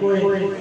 ایک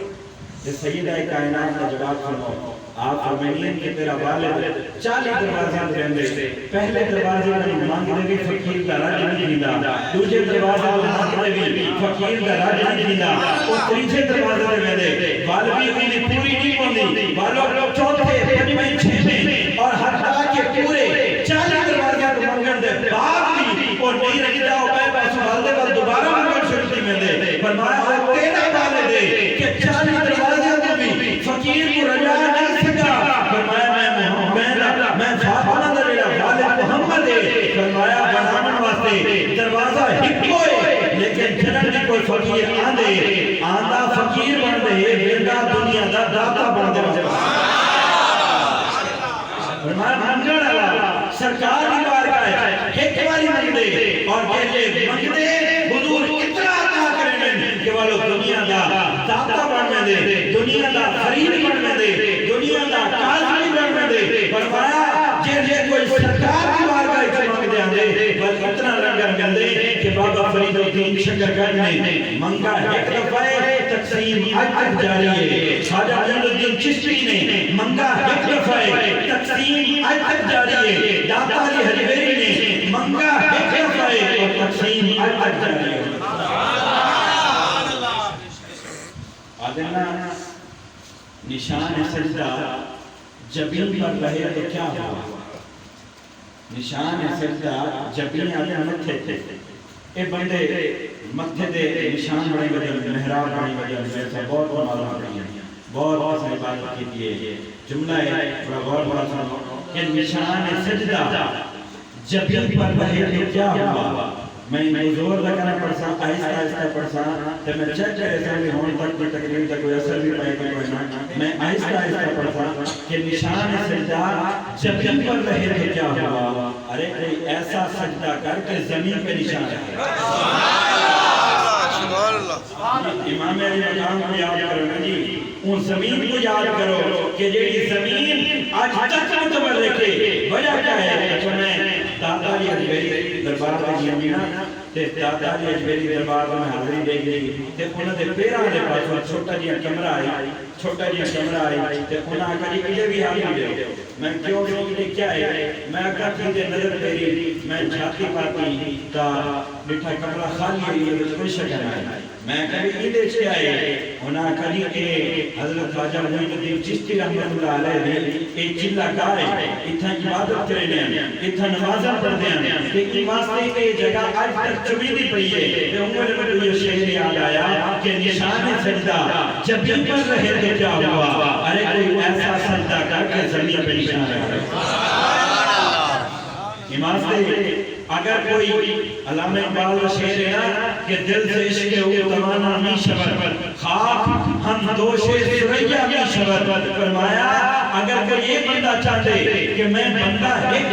ہے سیدہ کائنات کا جواب سنو آپ فرمائیں کہ تیرا والد 40 دروازے رہندے پہلے دروازے میں مانگدے بھی فقیر دا راج نہیں دیندا دوسرے دروازے میں مانگدے بھی فقیر دا راج نہیں دیندا اور تیسرے دروازے میں دے والوی دی پوری نہیں ہوندی والو چوتھے پنجویں چھٹے اور حتیٰ کہ پورے 40 دروازے مانگن دے بعد بھی اور نہیں رہندا او پے پاس والدے پر دوبارہ مانگن شروع نہیں ہوندے فرمایا او تیرا والد ہے کہ 40 دروازے تو بھی فقیر کو رجا نہیں میں فاطمہ دا جڑا والد محمد ہے فرمایا بنامن واسطے دروازہ ہکو ہے لیکن جنن دی کوئی فقیر آندے آندا فقیر بن دے ویندا دنیا دا داتا بن دے فرمایا منگن والا سرکار دی بارگاہ ہے ایک باری منگ دے اور کہتے منگ دے حضور اتنا عطا کریں کہ والو دنیا دا داتا بن دے دنیا دا خرید بن دے دنیا دا قاضی بن دے فرمایا جے کوئی سرکار کی بارگاہ سے مانگ دے آندے بس اتنا لنگر گندے کہ بابا فرید الدین شکرگڑھ نے منگا ایک دفعہ تقسیم آج تک جاری ہے خواجہ جلال الدین چشتی نے منگا ایک دفعہ تقسیم آج تک جاری ہے داتا علی حجویری نے منگا ایک دفعہ اور تقسیم آج تک جاری ہے آدھنا نشان سجدہ جبین پر رہے تو کیا ہوا نشان سجدہ جبین آدھے متھے تھے اے بندے متھے دے نشان بڑی وجہ محراب بڑی وجہ ایسا بہت معلوم کریں بہت سے عبادت کی دیئے جملہ ہے بڑا غور بڑا سنو کہ نشان سجدہ جبین پر رہے تو کیا ہوا میں زور لگانا پڑسا آہستہ آہستہ پڑسا تو میں چیک کرے سا بھی ہون تک بھی تقریب تک کوئی اثر بھی پائے کوئی نہ میں آہستہ آہستہ پڑسا کہ نشان سجدہ جبین پر رہے تو کیا ہوا ارے کوئی ایسا سجدہ کر کے زمین پہ نشان رہے امام علی مقام کو یاد کرو نا جی ان زمین کو یاد کرو کہ جیڑی زمین آج تک متبر رکھے وجہ کیا ہے کہ میں داتا علی حجویری دربار میں گیا تے داتا علی حجویری دربار میں حاضری دے گئی تے انہوں نے پیرا دے پاس چھوٹا جیا کمرہ آئی تے انہوں نے کہا یہ بھی حاضری دے میں کیوں کہ کیا ہے میں کہا کہ دے نظر تیری میں جھاتی پاتی تا بٹھا کمرہ خالی ہے یہ کوئی شکر ہے میں کہا یہ دے چھے آئے انہوں نے کہا کہ حضرت خواجہ معین الدین چشتی رحمت اللہ علیہ نے ایک چلہ گائے اتھا عبادت کرنے اتھا نمازہ پڑھتے ہیں لیکن واسطے یہ جگہ آج تک چمیدی پئی ہے کہ عمر میں تو یہ شہر یاد آیا کہ نشان سجدہ جب جب پر رہے تو کیا ہوا ارے کوئی ایسا سجدہ کر کے زمین پہ نشان رہے امام سے اگر کوئی علامہ اقبال و شعر ہے نا کہ دل سے عشق او توانا می شبر خاک ہم دوش سریا می شبر فرمایا اگر کوئی یہ بندہ چاہتے کہ میں بندہ ایک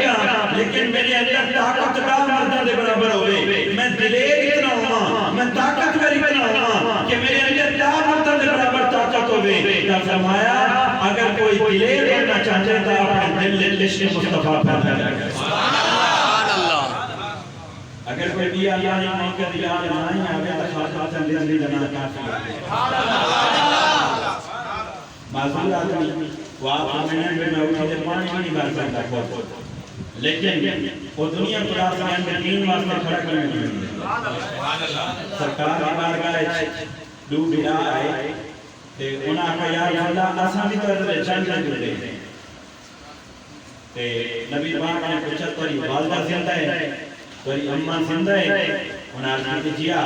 لیکن میرے اندر طاقت کا مردہ دے برابر ہوئے میں دلیر اتنا ہوا میں طاقتور اتنا ہوا کہ میرے اندر مردہ دے برابر طاقت ہوئے تو فرمایا اگر کوئی دلیر بننا چاہتے تو اپنے دل عشق مصطفیٰ پیدا کرے اگر کوئی دیا یعنی موقع دیا نہیں آگے تو خواہد زندگی لنا کافی ہے معذور آدمی وہ آپ آمینہ میں اٹھے دے پانی نہیں بار سکتا خود لیکن وہ دنیا پر آسمان میں دین واسطے کھڑا کرنے کی سرکار بارگاہ دو بنا آئے تے انہاں کا یا اللہ آسانی طرح چند جڑے تے نبی پاک نے پوچھا تیری والدہ زندہ ہے تیری اماں زندہ ہے انہاں نے جیا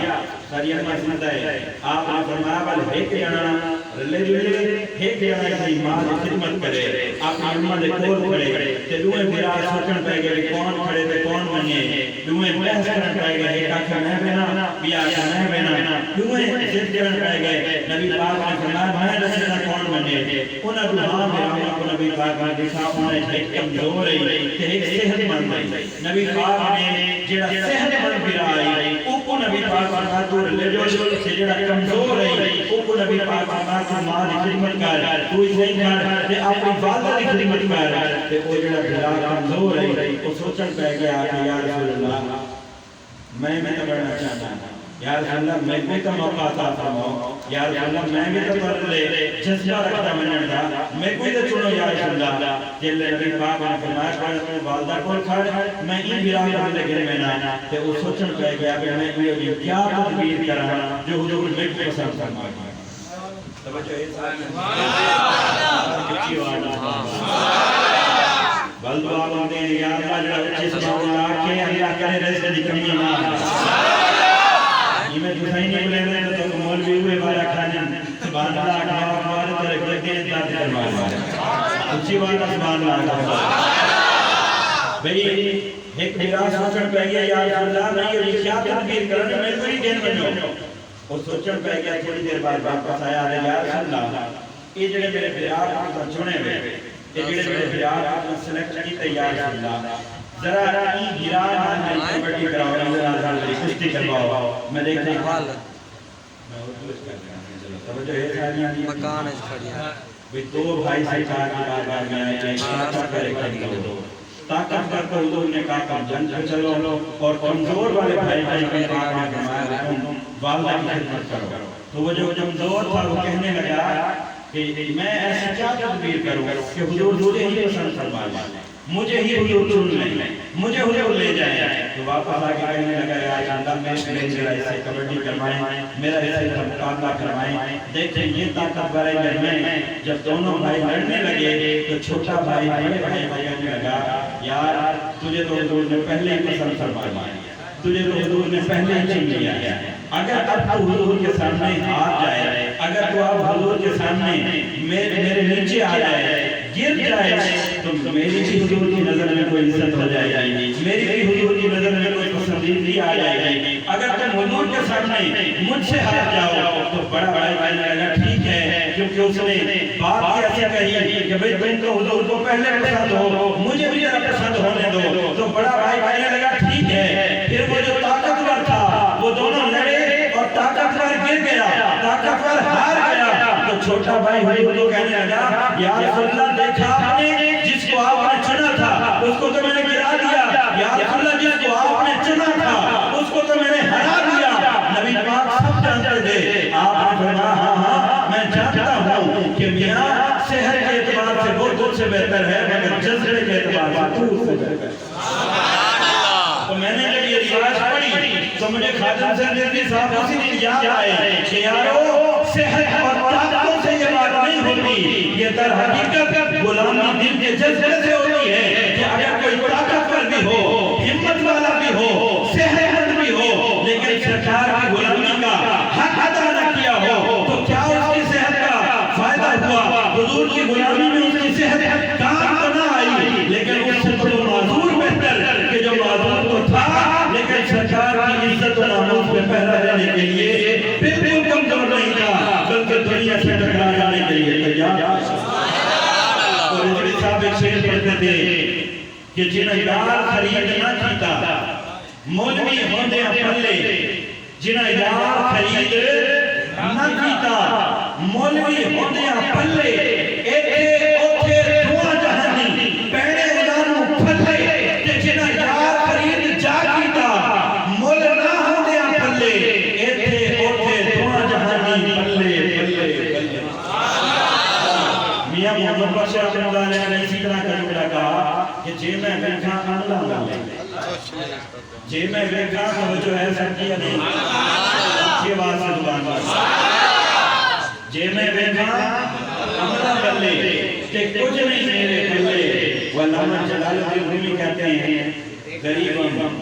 تیری اماں زندہ ہے آپ نے فرمایا بل ایک جنا رلے جلے ایک جنا کی ماں کی خدمت کرے آپ نے اماں دے کول کھڑے تے دوئے میرا سوچن پے گئے کون کھڑے تے کون بنے دوئے بحث کرن پے گئے ایک آکھا میں بنا بیا آکھا میں بنا دوئے ضد کرن پے گئے نبی پاک نے فرمایا میں رسنا کون بنے انہاں دوہاں میرا اماں کو نبی پاک نے دکھا انہیں ایک کمزور ہے تے ایک صحت مند ہے نبی پاک نے جڑا صحت مند برائی او کو نبی پاک فرمایا تو لے جو سے جڑا کمزور ہے او کو نبی پاک فرمایا تو ماں دی خدمت کر تو ہی کر تے اپنی والدہ دی خدمت کر تے او جڑا بلا کمزور ہے او سوچن پے گیا کہ یا رسول اللہ میں بڑھنا چاہتا ہوں یا رسول اللہ میں کوئی تو موقع عطا فرماؤ، یا رسول اللہ میں بھی تو پر لے جذبہ رکھتا منن دا، میں کوئی تو چنو یا رسول اللہ. جل نبی پاک نے فرمایا کہ والدہ کول کھڑ میں این بیرا کرنے لگے میں نا تے وہ سوچن پہ گیا کہ میں یہ کیا تدبیر کراں جو حضور میں کو پسند فرمایا. توجہ ہے سبحان اللہ. بل دعا مانگتے ہیں یا اللہ جس مولا کے اللہ کرے رزق کی کمی نہ یہ میں دوسری نہیں بولے رہے تو مولوی ہوئے بارا کھانے سبحان اللہ اکبر اکبر تیرے گردے انتظار کروا اچھی بات سبحان اللہ. بھئی ایک میرا سوچن پہ گیا یا اللہ میں یہ کیا تدبیر کرنے میں کوئی دین بنو اور سوچن پہ گیا تھوڑی دیر بعد واپس آیا یا اللہ یہ جڑے میرے پیار کو چنے ہوئے یہ جڑے میرے پیار کو سلیکٹ کی تیار اللہ ذرا ای گران میں کبڈی کراؤ ذرا ذرا کشتی کرواؤ میں دیکھ رہا ہوں میں اردو اس کر رہا ہوں. توجہ ہے ساریاں مکان اس کھڑی ہے بھئی دو بھائی سرکار کی بارگاہ میں آئے ہیں طاقت کرے کرو طاقت کر کو حضور نے کہا کہ جنگ پہ چلو اور کمزور والے بھائی بھائی کے آگ میں فرمایا تم والدہ کی خدمت کرو. تو وہ جو کمزور تھا وہ کہنے لگا کہ میں ایسا کیا تدبیر کروں کہ حضور مجھے ہی پسند فرمائے مجھے ہی حضور چن لیں مجھے حضور لے جائیں. تو واپس آگے کہنے لگا یا اللہ میں میرا اسے کبڈی کروائیں میرا اسے مقابلہ کروائیں. دیکھیں یہ طاقت بڑے گھر میں جب دونوں بھائی لڑنے لگے تو چھوٹا بھائی بڑے بھائی کو کہنے لگا یار تجھے تو حضور نے پہلے ہی پسند فرمایا تجھے تو حضور نے پہلے ہی چن لیا ہے. اگر اب تو حضور کے سامنے آ جائے اگر تو اب حضور کے سامنے میرے نیچے آ جائے گر جائے تو میری بھی حضور کی نظر میں کوئی عزت ہو جائے گی میری بھی حضور کی نظر میں کوئی پسندیدگی آ جائے گی. اگر تم حضور کے سامنے مجھ سے ہار جاؤ تو بڑا بھائی کہنے لگا ٹھیک ہے کیونکہ اس نے بات ایسی کہی کہ بھئی تم تو حضور کو پہلے پسند ہو مجھے بھی ذرا پسند ہونے دو. تو بڑا بھائی کہنے لگا ٹھیک ہے. پھر وہ جو طاقتور تھا وہ دونوں لڑے اور طاقتور گر گیا طاقتور ہار گیا. تو چھوٹا بھائی حضور کو کہنے لگا یا رسول اللہ دیکھا آپ نے جس کو آپ نے چنا تھا اس کو تو میں نے گرا دیا یا رسول اللہ جس کو آپ نے چنا تھا اس کو تو میں نے ہرا دیا. نبی پاک سب جانتے تھے. آپ نے فرمایا ہاں ہاں میں جانتا ہوں کہ میاں صحت کے اعتبار سے وہ تجھ سے بہتر ہے مگر جذبے کے اعتبار سے تو سے بہتر ہے. تو میں نے جب یہ روایت پڑھی تو مجھے خادم سرجردی صاحب اسی دن یاد آئے کہ یارو صحت اور طاقتوں سے یہ بات نہیں ہوتی یہ در حقیقت غلامی دل کے جذبے سے ہوتی ہے کہ اگر کوئی طاقتور بھی ہو ہمت والا بھی ہو صحت مند بھی ہو لیکن سرکار کی غلامی کا حق ادا نہ کیا ہو تو کیا اس کی صحت کا فائدہ ہوا. حضور کی غلامی میں اس کی صحت کام تو نہ آئی لیکن اس سے تو معذور بہتر کہ جو معذور تو تھا لیکن سرکار کی عزت و ناموس پہ پہرا دینے کے لیے بالکل کمزور نہیں تھا بلکہ دنیا سے ٹکرا جانے کے لیے تیار. اور رضوی صاحب ایک شعر پڑھتے تھے کہ جنہیں یار خرید نہ کیتا مولوی ہوندے پلے جنہیں یار خرید نہ کیتا مولوی ہوندے پلے ایتھے اوتھے دھواں جہانی پہنے ادانوں پھلے کہ جنہیں یار خرید جا کیتا مول نہ ہوندے پلے ایتھے اوتھے دھواں جہانی پلے پلے پلے. میاں محمد بخش رحمۃ اللہ علیہ نے اسی طرح کا جملہ کہا کہ جے میں ویکھاں اللہ اللہ جے میں ویکھاں تو جو ہے سچی نہیں یہ بات سے زبان جے میں ویکھاں اللہ بلے کہ کچھ نہیں میرے پلے. علامہ جلال الدین رومی کہتے ہیں غریبم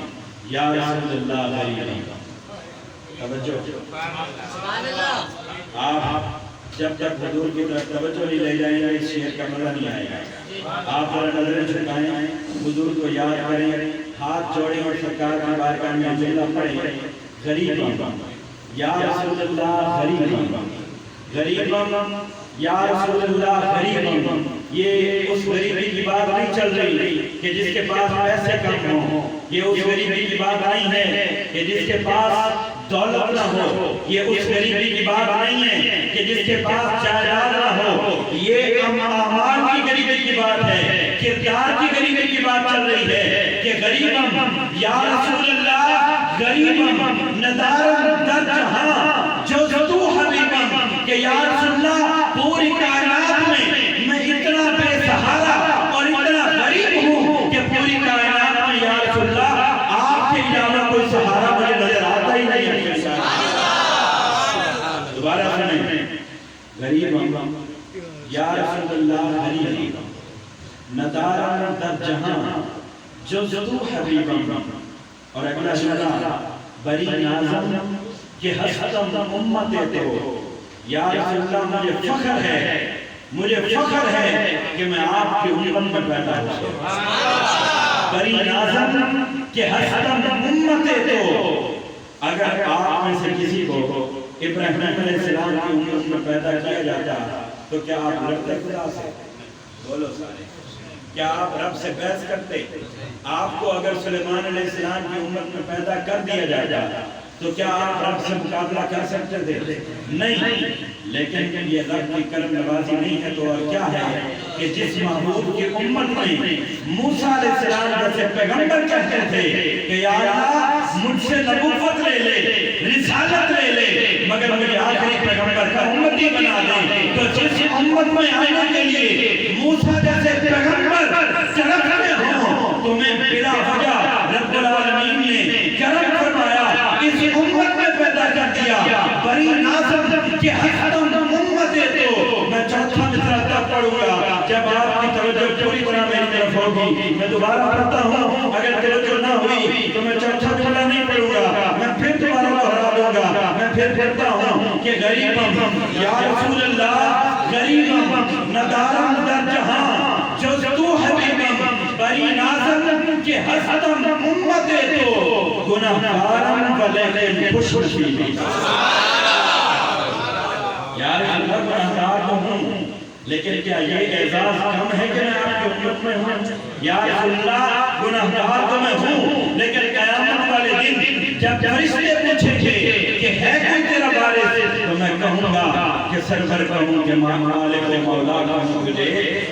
یا رسول اللہ غریبم. توجہ سبحان اللہ. آپ جب تک حضور کی طرف توجہ نہیں لے جائیں گے اس شعر کا مزہ نہیں آئے گا. آپ ذرا نظریں جھکائیں حضور کو یاد کریں ہاتھ جوڑیں اور سرکار کی بارگاہ میں جملہ پڑھیں غریبم یا رسول اللہ غریبم غریبم یا رسول اللہ غریبم. یہ اس غریبی کی بات نہیں چل رہی کہ جس کے پاس پیسے کم ہوں یہ اس غریبی کی بات نہیں ہے کہ جس کے پاس دولت نہ ہو یہ اس غریبی کی بات نہیں ہے کہ جس کے پاس جائیداد نہ ہو یہ اعمال کی غریبی کی بات ہے کردار کی غریبی کی بات چل رہی ہے کہ غریبم یا رسول اللہ غریبم ندارم در غریب یا رسول اللہ غریب ندارا در جہاں جز تو حبیبا. اور اگلا شعرہ بری نازم کہ ہستم امت تو. یا رسول اللہ مجھے فخر ہے کہ میں آپ کی امت میں پیدا ہوں. بری نازم کہ ہستم امت تو. اگر آپ میں سے کسی کو ابراہیم علیہ السلام کی امت میں پیدا کیا جاتا تو کیا آپ لڑتے خدا سے؟ بولو سارے. کیا آپ رب سے بحث کرتے؟ آپ کو اگر سلیمان علیہ السلام کی امت میں پیدا کر دیا جاتا تو کیا آپ رب سے مقابلہ کر سکتے تھے؟ نہیں. لیکن یہ رب کی کرم نوازی نہیں ہے تو اور کیا ہے کہ جس محبوب کی امت میں موسیٰ علیہ السلام جیسے پیغمبر کہتے تھے کہ یا اللہ مجھ سے نبوت لے لے، رسالت لے لے، مگر مجھے آخری پیغمبر کا امتی بنا دے. تو جس امت میں آنے کے لیے موسیٰ جیسے پیغمبر چرکتے ہوں تمہیں بلا وجہ رب العالمین نے کرم فرمایا اس امت میں پیدا کر دیا. بری نازم کہ ہستم امت تو. میں چوتھا مصرع تب پڑھوں گا جب آپ کی توجہ پوری طرح میری طرف ہوگی. میں دوبارہ پڑھتا ہوں، اگر توجہ نہ ہوئی تو میں چوتھا جملہ نہیں پڑھوں گا، میں پھر دوبارہ دہرا دوں گا. میں پھر پڑھتا ہوں کہ غریبم یا رسول اللہ غریبم ندارم در جہاں جز تو حبیبم. بری نازم کہ ہستم امت تو. گناہگارم ولیکن خوش خوشی. یار اللہ گناہگار تو ہوں لیکن کیا یہ اعزاز کم ہے کہ میں آپ کی امت میں ہوں؟ یا رسول اللہ گناہگار تو میں ہوں لیکن قیامت والے دن جب فرشتے پوچھیں گے کہ ہے کوئی تیرا وارث تو میں کہوں گا کہ سرور کہوں کہ مالک و مولا کہوں مجھے.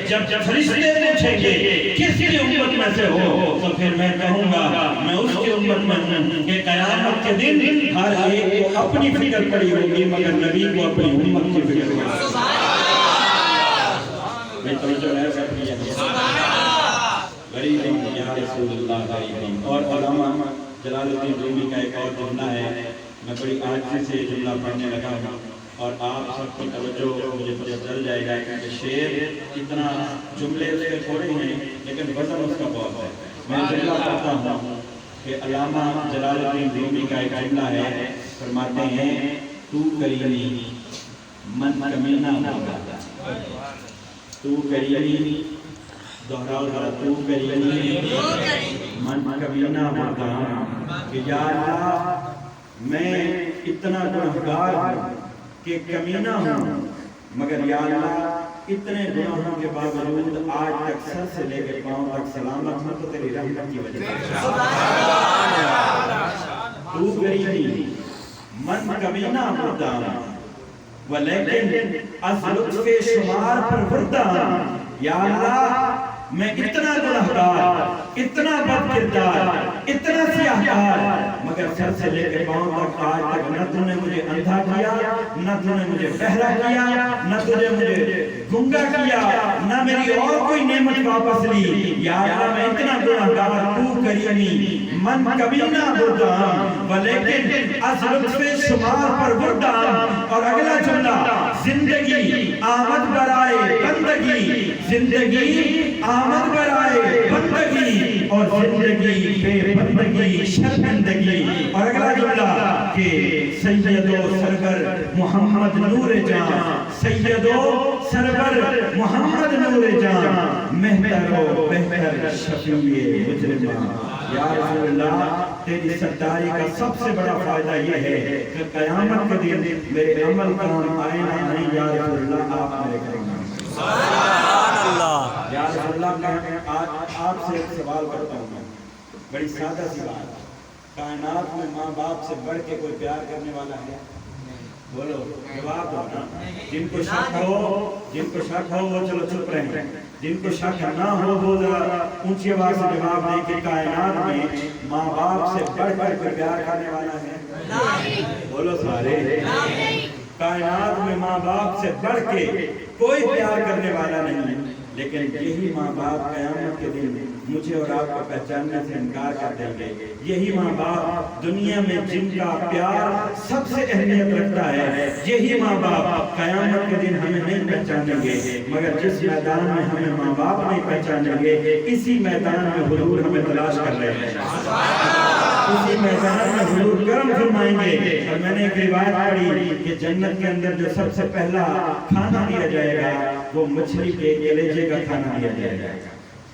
جب فرشتے پوچھیں گے کس کی امت میں سے ہو تو پھر میں کہوں گا میں اس کی امت میں ہوں کہ قیامت کے دن ہر ایک کو اپنی فکر پڑی ہوگی مگر نبی کو اپنی امت کی فکر پڑی. میں توجہ ہے غریب یا رسول اللہ غریب. اور علامہ جلال الدین رومی کا ایک اور جملہ ہے، میں بڑی عاجزی سے یہ جملہ پڑھنے لگا ہوں اور آپ سب کی توجہ مجھے پتہ چل جائے گا کہ شعر اتنا جملے اس کے تھوڑے ہیں لیکن وزن اس کا بہت ہے. میں جملہ پڑھتا ہوں کہ علامہ جلال الدین رومی کا ایک جملہ ہے، فرماتے ہیں تو کریمی من کمینہ ہوگا. تو کریمی دہراؤ ذرا. تو کریمی من کمینہ ہوگا کہ یا اللہ میں اتنا گناہگار ہوں کہ کمینہ ہوں مگر یا اللہ اتنے گناہوں کے باوجود آج تک سر سے لے کے پاؤں تک سلامت ہوں تو تیری رحمت کی وجہ سے. تو غریبی من کمینہ ہوتا ولیکن از لطف شمار پر بردہ. یا اللہ میں اتنا گناہگار، اتنا بد کردار، اتنا سیاہکار مگر سر سے لے کے پاؤں تک آج تک نہ تو نے مجھے اندھا کیا، نہ تو نے مجھے بہرا کیا، نہ تو نے مجھے گنگا کیا، نہ میری اور کوئی نعمت واپس لی. یا اللہ میں اتنا گناہگار، تو کریمی من کمینہ بردام ولیکن از لطف شمار پر بردام. اور اگلا جملہ زندگی آمد برائے بندگی، زندگی آمد برائے بندگی اور زندگی بے بندگی شرمندگی. اور اگلا جملہ کہ سید و سرور محمد نور جان، سید و سرور محمد نور جان، مہتر و بہتر شفیع مجرمان. یا رسول اللہ تیری سرداری کا سب سے بڑا فائدہ یہ ہے کہ قیامت کے دن میرے عمل کام آئے نہ آئے. یا رسول اللہ آپ میرے کریں. یا رسول اللہ میں آپ سے ایک سوال کرتا ہوں، میں بڑی سادہ سی بات. کائنات میں ماں باپ سے بڑھ کے کوئی پیار کرنے والا ہے؟ بولو جواب دو نا. جن کو شک ہو وہ چلو چپ رہیں، جن کو شک نہ ہو وہ ذرا اونچی آواز سے جواب دیں کہ کائنات میں ماں باپ سے بڑھ کر کوئی پیار کرنے والا ہے؟ بولو سارے. کائنات میں ماں باپ سے بڑھ کے کوئی پیار کرنے والا نہیں. لیکن یہی ماں باپ قیامت کے دن مجھے اور آپ کو پہچاننے سے انکار کر دیں گے. یہی ماں باپ دنیا میں جن کا پیار سب سے اہمیت رکھتا ہے، یہی ماں باپ قیامت کے دن ہمیں نہیں پہچانیں گے. مگر جس میدان میں ہمیں ماں باپ نہیں پہچانیں گے، اسی میدان میں حضور ہمیں تلاش کر رہے ہیں. اسی میدان میں حضور کرم فرمائیں گے. اور میں نے ایک روایت پڑھی کہ جنت کے اندر جو سب سے پہلا کھانا دیا جائے گا وہ مچھلی کے کلیجے کا کھانا دیا جائے گا.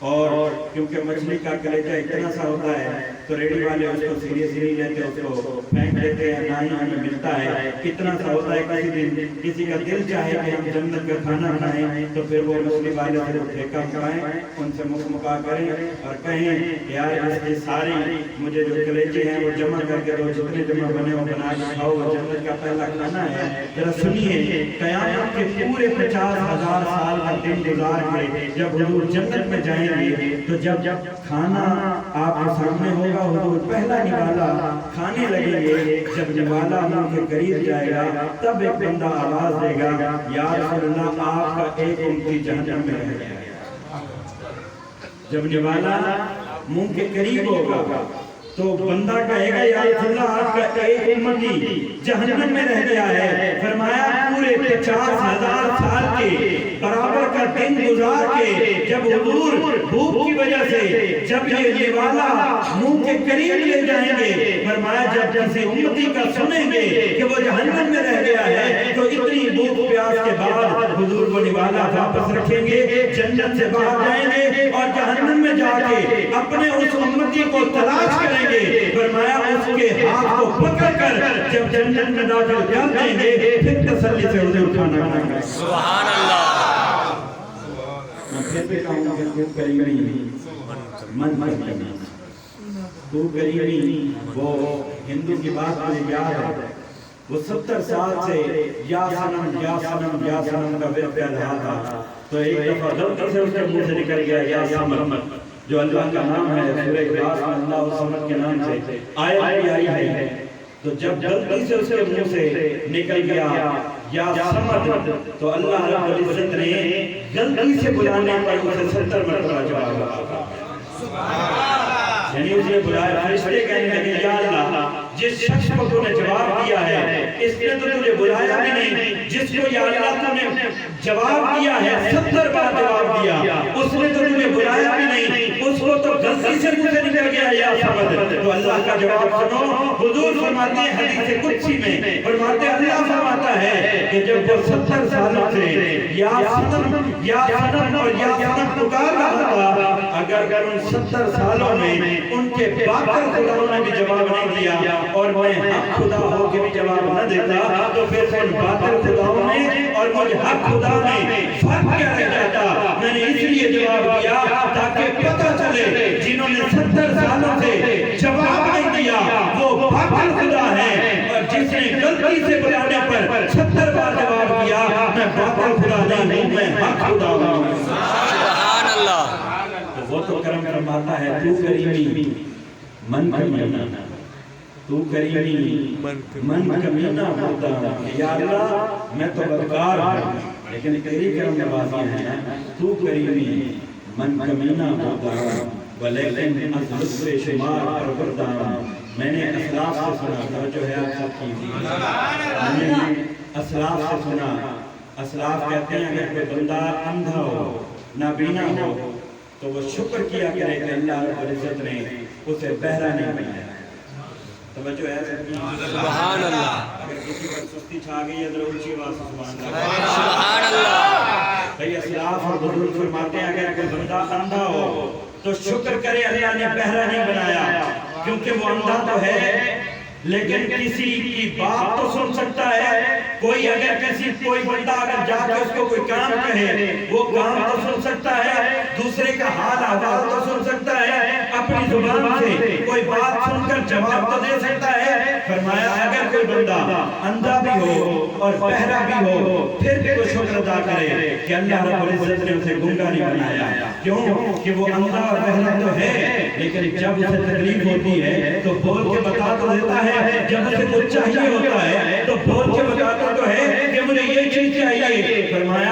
اور کیونکہ مچھلی کا کلیجہ اتنا سا ہوتا ہے تو ریڈی والے اس کو سیریس نہیں لیتے، اس کو پھینک دیتے ہیں، نہ ہی ہمیں ملتا ہے. کتنا سا ہوتا ہے کسی دن کسی کا دل چاہے کہ ہم جنت کا کھانا کھائیں تو پھر وہ مچھلی والے سے ٹھیکہ کھائیں، ان سے مکہ کریں اور کہیں یار اس کی ساری مجھے جو کلیجے ہیں وہ جمع کر کے دو، جتنے جمع بنے وہ بنا کے کھاؤ، وہ جنت کا پہلا کھانا ہے. ذرا سنیے، قیامت کے پورے 50,000 سال کا دن گزار کے جب حضور جنت میں جائیں گے تو جب کھانا آپ کے سامنے ہوگا، حضور پہلا نوالا کھانے لگیں گے. جب نوالا منہ کے قریب جائے گا تب ایک بندہ آواز دے گا، یا رسول اللہ آپ کا ایک امتی جہنم میں رہ گیا. جب نوالا منہ کے قریب ہوگا تو بندہ کہے گا، یا رسول اللہ آپ کا ایک امتی جہنم میں رہ گیا ہے. فرمایا پورے 50,000 سال کے برابر کا دن گزار کے جب حضور بھوک کی وجہ سے جب یہ نوالا منہ کے قریب لے جائیں گے، فرمایا جب کسی امتی کا سنیں گے کہ وہ جہنم میں رہ گیا ہے تو اتنی بھوک پیاس کے بعد حضور وہ نوالا واپس رکھیں گے، جنت سے باہر جائیں گے اور جہنم میں جا کے اپنے اس امتی کو تلاش کریں گے. فرمایا اس کے ہاتھ کو پکڑ کر جب جنت میں داخل کر دیں گے پھر تسلی سے اسے اٹھانا کھائیں گے. سبحان اللہ. میں پھر بھی کہوں گا کہ کریمی من کریمی، تو کریمی. وہ ہندو کی بات مجھے یاد ہے، وہ 70 سال سے یا سنم یا سنم یا سنم کا ورد کر رہا تھا تو ایک دفعہ غلطی سے اس کے منہ سے نکل گیا یا سمر، جو اللہ کا نام ہے. سورہ اخلاص میں اللہ الصمد کے نام سے آیت بھی آئی ہے. تو جب غلطی سے اس کے منہ سے نکل گیا یا سمد تو اللہ رب العزت نے غلطی سے بلانے پر اسے 70 مرتبہ جواب دیا. یعنی اسے بلایا، فرشتے کہنے لگے یا اللہ جس شخص کو تو نے جواب دیا ہے اس نے تو تجھے بلایا بھی نہیں، جس کو یا اللہ تو نے جواب دیا ہے 70 بار جواب دیا، اس نے تو تجھے بلایا بھی نہیں، اس کو تو غلطی سے منہ سے نکل گیا یا سمد. تو اللہ کا جواب سنو. حضور فرماتے ہیں حدیث قدسی میں، فرماتے اللہ فرماتا ہے کہ جب وہ 70 سالوں سے یا سنم یا سنم اور یا سنم پکار رہا تھا، اگر ان 70 سالوں میں ان کے باطل خداؤں نے بھی جواب نہیں دیا اور میں حق خدا ہو کے بھی جواب نہ دیتا تو پھر ان باطل خداؤں نے اور مجھ حق خدا میں فرق کیا رہ جاتا. میں نے اس لیے جواب دیا تاکہ پتہ چلے جنہوں نے 70 سالوں سے جواب نہیں دیا وہ باطل خدا ہے، اور جس نے غلطی سے بلانے پر 70 بار جواب دیا میں باطل خدا نہیں ہوں، میں حق خدا ہوں. سبحان اللہ. وہ تو کرم فرماتا ہے، تو کریمی من کمینا، تو کریمی من کمینا ہوتا ہے. یا اللہ میں تو بدکار ہوں لیکن تیری کرم نوازی ہیں. تو کریمی من کمینا ہوتا ہے ولیکن از لطف شمار پروردہ. میں نے اسلاف سے سنا، جو ہے آپ سب کی میں نے اسلاف سے سنا. اسلاف کہتے ہیں اگر کوئی بندہ اندھا ہو نابینا ہو تو وہ شکر کیا کرے کہ اللہ رب العزت نے اسے بہرا نہیں بنایا. توجہ ہے سبحان اللہ. اگر کسی پر سستی چھا گئی ہے تو اونچی آواز سے سبحان سبحان اللہ. بھئی اسلاف اور بزرگ فرماتے ہیں اگر کوئی بندہ اندھا ہو تو شکر کرے اللہ نے بہرا نہیں بنایا، کیونکہ وہ اندھا تو ہے لیکن کسی کی بات تو سن سکتا ہے. کوئی اگر کوئی بندہ اگر جا کے اس کو کوئی کام کہے وہ کام تو سن سکتا ہے، دوسرے کا حال احوال تو سن سکتا ہے، اپنی زبان سے کوئی بات سن کر جواب تو دے سکتا ہے. فرمایا اگر کوئی بندہ اندھا بھی ہو اور بہرا بھی ہو پھر بھی وہ شکر ادا کرے کہ اللہ رب العزت نے اسے گنگا نہیں بنایا. کیوں کہ وہ اندھا اور بہرا تو ہے لیکن جب اسے تکلیف ہوتی ہے تو بول کے بتا تو دیتا ہے، جب اسے کچھ چاہیے ہوتا ہے تو بول کے بتاتا تو ہے کہ مجھے یہ چیز چاہیے. فرمایا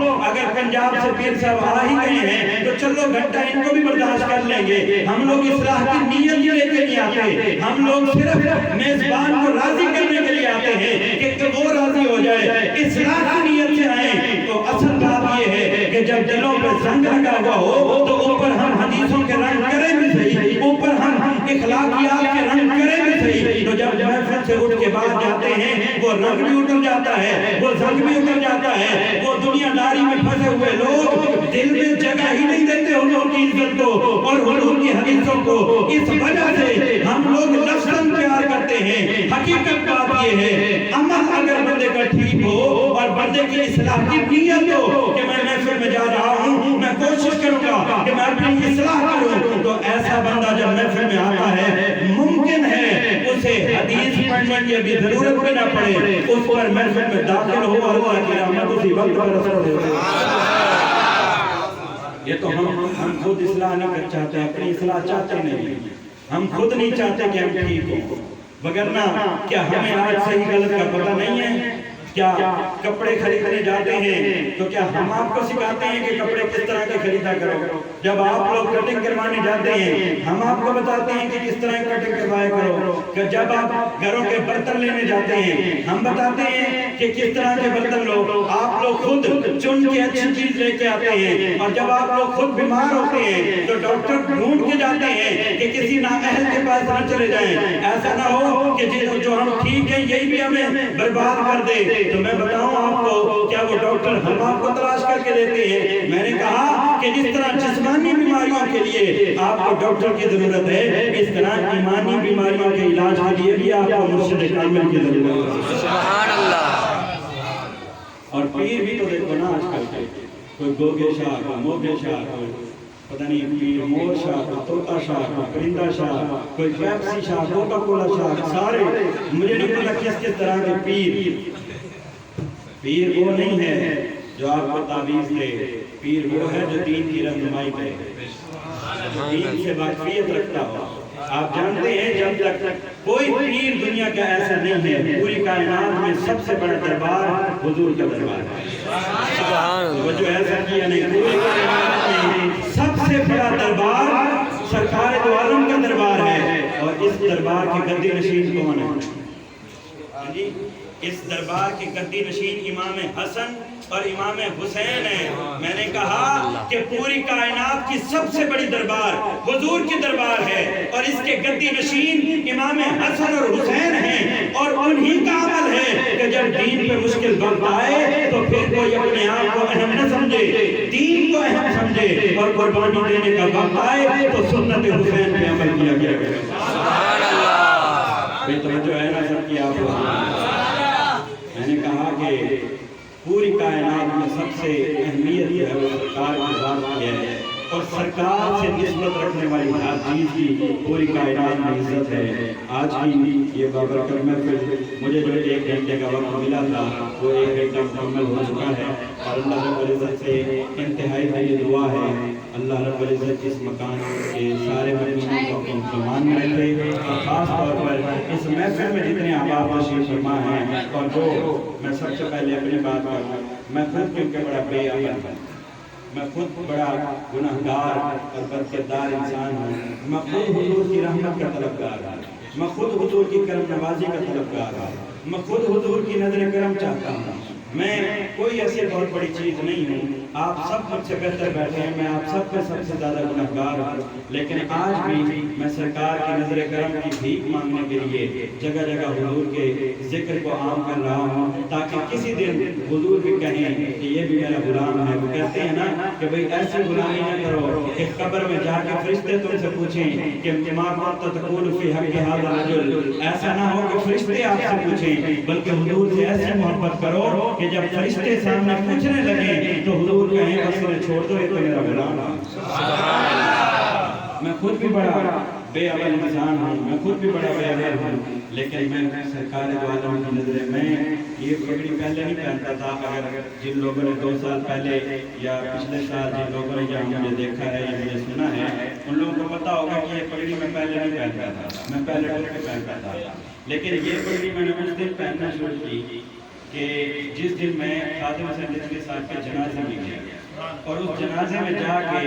اگر پنجاب سے پیر صاحب آ ہی گئے ہیں تو چلو گھنٹہ ان کو بھی برداشت کر لیں گے. ہم لوگ اصلاح کی نیت ہی لے کے نہیں آتے, ہم لوگ صرف میزبان کو راضی کرنے کے لیے آتے ہیں کہ وہ راضی ہو جائے. اصلاح کی نیت سے آئیں تو اصل بات یہ ہے کہ جب دلوں پہ زنگ لگا ہوا ہو تو اوپر ہم حدیثوں کے رنگ کریں بھی صحیح, اوپر ہم اخلاقیات کے رنگ کریں بھی صحیح, تو جب محفل سے اٹھ کے بعد جاتے ہیں وہ رنگ بھی اتر جاتا ہے, وہ زنگ بھی اتر جاتا ہے. وہ دنیا داری میں پھنسے ہوئے لوگ دل میں جگہ ہی نہیں دیتے حضور کی عزت کو اور حضور کی حدیثوں کو. اس وجہ سے ہم لوگ لفظاً پیار کرتے ہیں. حقیقت بات یہ ہے عمل اگر بندے کا ٹھیک ہو اور بندے کی اصلاح کی نیت ہو کہ میں محفل میں جا رہا ہوں, میں کوشش کروں گا کہ میں اپنی اصلاح کروں, تو ایسا بندہ جب محفل میں آتا ہے ممکن ہے اسے حدیث پڑھنے کی ابھی ضرورت بھی نہ پڑے, اس پر محفل میں داخل ہو اور اللہ کی رحمت اسی وقت پر اثر ہو. یہ تو ہم خود اصلاح نہیں کر چاہتے, اپنی اصلاح چاہتے نہیں, ہم خود نہیں چاہتے کہ ہم ٹھیک ہوں. وگرنہ کیا ہمیں آج صحیح غلط کا پتہ نہیں ہے؟ کیا کپڑے خریدنے جاتے ہیں تو کیا ہم آپ کو سکھاتے ہیں کہ کپڑے کس طرح کے خریدا کرو؟ جب آپ لوگ کٹنگ کروانے جاتے ہیں ہم آپ کو بتاتے ہیں کہ کس طرح کٹنگ کروایا کرو. کہ جب آپ گھروں کے برتن لینے جاتے ہیں ہم بتاتے ہیں کہ کس طرح کے برتن لو. آپ لوگ خود چن کے اچھی چیز لے کے آتے ہیں, اور جب آپ لوگ خود بیمار ہوتے ہیں تو ڈاکٹر ڈھونڈ کے جاتے ہیں کہ کسی نااہل کے پاس نہ چلے جائیں. ایسا نہ ہو کہ جو ہم ٹھیک ہیں یہی بھی ہمیں برباد کر دے. تو میں بتاؤں آپ کو, کیا وہ ڈاکٹر ہم آپ کو تلاش کر کے دیتے ہیں؟ میں نے کہا کہ جس طرح جسمانی بیماریوں کے لیے آپ کو ڈاکٹر کی ضرورت ہے, اس طرح ایمانی بیماریوں کے علاج کے لیے بھی آپ کو مرشد کامل کی ضرورت ہے. سبحان اللہ. اور پیر بھی تو دیکھو نا آج کل کوئی گوگے شاہ, کوئی موگے شاہ, کوئی پتہ نہیں پیر مور شاہ, کوئی طوطا شاہ, کوئی پرندہ شاہ, کوئی پیپسی شاہ, کوکا کولا شاہ, سارے مجھے نہیں پتا کس طرح کے پیر. پیر وہ نہیں ہے جو آپ کو تعویذ دے, پیر وہ ہے جو دین کی رہنمائی کرے, دین سے واقفیت رکھتا ہو. آپ جانتے ہیں جب تک کوئی پیر دنیا کا ایسا نہیں ہے, پوری کائنات میں سب سے بڑا دربار حضور کا دربار ہے. سبحان اللہ. وہ جو ایسا کیا نہیں, پوری کائنات میں سب سے بڑا دربار سرکار دو عالم کا دربار ہے. اور اس دربار کے گدی نشین کون ہے؟ اس دربار کے گدی نشین امام حسن اور امام حسین ہیں. میں نے کہا کہ پوری کائنات کی سب سے بڑی دربار حضور کی دربار ہے, اور اس کے گدی نشین امام حسن اور حسین ہیں. اور انہی کا عمل ہے کہ جب دین پہ مشکل وقت آئے تو پھر کوئی اپنے آپ کو اہم نہ سمجھے, دین کو اہم سمجھے, اور قربانی دینے کا وقت آئے تو سنت حسین پہ عمل کیا گیا. سبحان اللہ. بے توجہ ہے نا سب کی آپ کو. میں نے کہا کہ پوری کائنات میں سب سے اہمیت ہے وہ سرکار کی ذات کی ہے, اور سرکار سے نسبت رکھنے والی ہر چیز کی پوری کائنات میں عزت ہے. آج کی یہ بابرکت محفل مجھے جو 1 گھنٹے کا وقت ملا تھا وہ 1 گھنٹہ مکمل ہو چکا ہے, اور اللہ رب العزت سے انتہائی میری دعا ہے اللہ رب العزت اس مکان کے سارے مؤمنوں کو اپنے مسلمان میں رکھے, اور خاص طور پر اس محفل میں جتنے احباب تشریف فرما ہیں. اور جو میں سب سے پہلے اپنی بات کروں, میں خود کیونکہ بڑا بے عمل ہوں, میں خود بڑا گناہگار اور بدکردار انسان ہوں, میں خود حضور کی رحمت کا طلبگار ہوں, میں خود حضور کی کرم نوازی کا طلبگار ہوں, میں خود حضور کی نظر کرم چاہتا ہوں. میں کوئی ایسی بہت بڑی چیز نہیں ہوں, آپ سب مجھ سے بہتر بیٹھے ہیں, میں آپ سب پہ سب سے زیادہ گناہگار ہوں, لیکن آج بھی میں سرکار کی نظر کرم کی بھیک مانگنے کے لیے جگہ جگہ حضور کے ذکر کو عام کر رہا ہوں, تاکہ کسی دن حضور بھی کہیں کہ یہ بھی میرا غلام ہے. وہ کہتے ہیں نا کہ بھئی ایسی غلامی نہ کرو کہ قبر میں جا کے فرشتے تم سے پوچھیں کہ ما كنت تقول في حق هذا الرجل, ایسا نہ ہو کہ فرشتے آپ سے پوچھیں, بلکہ حضور سے ایسی محبت کرو کہ جب فرشتے سامنے پوچھنے لگیں تو حضور کہیں بس انہیں چھوڑ دو, یہ تو میرا غلام ہے. میں خود بھی بڑا بے عمل انسان ہوں, میں خود بھی بڑا بے عمل ہوں, لیکن میں سرکار دو عالم کی نظر میں یہ پگڑی پہلے نہیں پہنتا تھا. اگر جن لوگوں نے 2 سال پہلے یا پچھلے سال جن لوگوں نے یہاں مجھے دیکھا ہے یا مجھے سنا ہے, ان لوگوں کو پتا ہوگا کہ یہ پگڑی میں پہلے نہیں پہنتا تھا, میں پہلے ٹوپی پہنتا تھا. لیکن یہ پگڑی میں نے اس دن پہننا شروع کی کہ جس دن میں خادم حسین رضوی صاحب کے جنازے میں گیا اور اس جنازے میں جا کے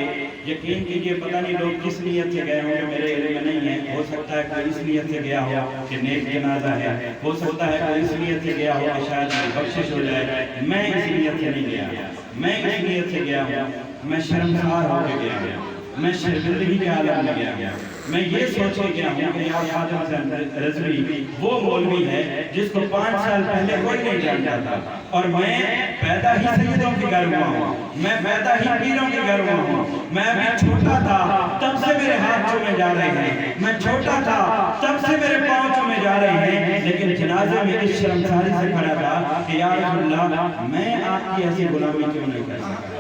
یقین کیجئے پتہ نہیں لوگ کس نیت سے گئے ہوں گے، میرے علم میں نہیں ہے، ہو سکتا ہے کوئی اس نیت سے گیا ہو کہ نیک جنازہ ہے، ہو سکتا ہے کوئی اس نیت سے گیا ہو کہ شاید بخشش ہو جائے، میں اس نیت سے نہیں گیا، میں اس نیت سے گیا ہوں، میں شرمسار ہو کے گیا ہوں، میں شرمندگی کے عالم میں گیا ہوں، میں یہ سوچ کے گیا ہوں کہ یار خادم حسین رضوی وہ مولوی ہے جس کو 5 سال پہلے کوئی نہیں جانتا تھا، اور میں پیدا ہی سیدوں کے گھر ہوا ہوں، میں پیدا ہی پیروں کے گھر ہوا ہوں، میں ابھی چھوٹا تھا تب سے میرے ہاتھ چومے جا رہے ہیں، میں چھوٹا تھا تب سے میرے پاؤں چومے جا رہے ہیں، لیکن جنازے میں اس شرمساری سے کھڑا تھا کہ یا رسول اللہ میں آپ کی ایسی غلامی کیوں نہیں کر سکتا،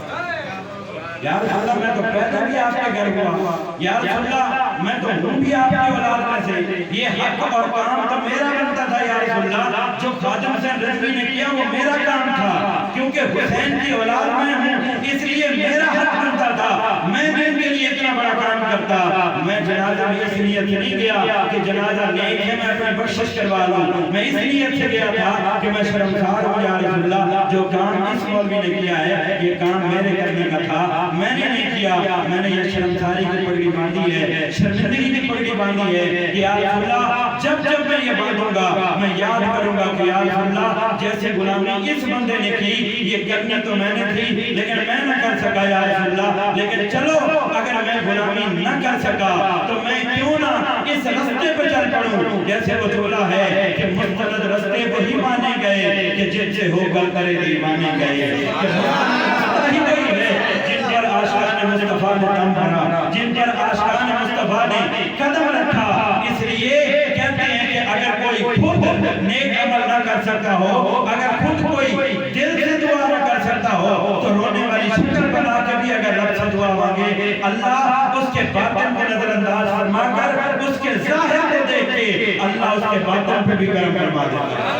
یا رسول اللہ میں تو پیدا بھی آپ کے گھر ہوا، یا رسول اللہ میں تو ہوں بھی آپ کی اولاد میں سے، یہ حق اور کام تو میرا بنتا تھا یا رسول اللہ، جو خادم حسین رضوی نے کیا وہ میرا کام تھا، کیونکہ حسین کی اولاد میں ہوں اس لیے میرا حق بنتا تھا، میں بھی ان کے لیے اتنا بڑا کام کرتا، میں جنازہ میں اس نیت سے نہیں گیا کہ جنازہ نیک ہے میں اپنی بخشش کروا لوں، میں اس نیت سے گیا تھا کہ میں شرمسار ہوں یا رسول اللہ، جو کام اس مولوی نے کیا ہے یہ کام میرے کرنے کا تھا، میں نے نہیں کیا، میں نے یہ شرمساری کی پگڑی باندھی ہے، شرمندگی کی پگڑی باندھی ہے کہ یا رسول اللہ جب جب میں یہ باندھوں گا میں یاد کروں گا کہ یا رسول اللہ جیسے غلامی اس بندے نے کی یہ کرنی تو میں نے تھی لیکن میں نہ کر سکا یا رسول اللہ، لیکن چلو اگر میں غلامی نہ کر سکا تو میں کیوں نہ اس رستے پہ چل پڑوں، جیسے وہ جملہ ہے کہ مستند رستے وہی مانے گئے کہ جن سے ہو کر کرے دی مانے گئے، کہ مستند ہی وہی ہے جن پر عاشقان مصطفیٰ نے دم بھرا، جن پر عاشقان مصطفیٰ نے قدم رکھا، اس لیے کہتے ہیں کہ اگر کوئی خود نیک عمل نہ کر سکتا ہو، اگر خود کوئی دل سے دعا نہ کر سکتا ہو تو رونے والی شکل بنا کے بھی اگر رب سے دعا مانگے اللہ اس کے باطن کو نظر انداز فرما کر اس کے ظاہر کو دیکھ کے اللہ اس کے باطن پہ بھی کرم فرما دیتا ہے۔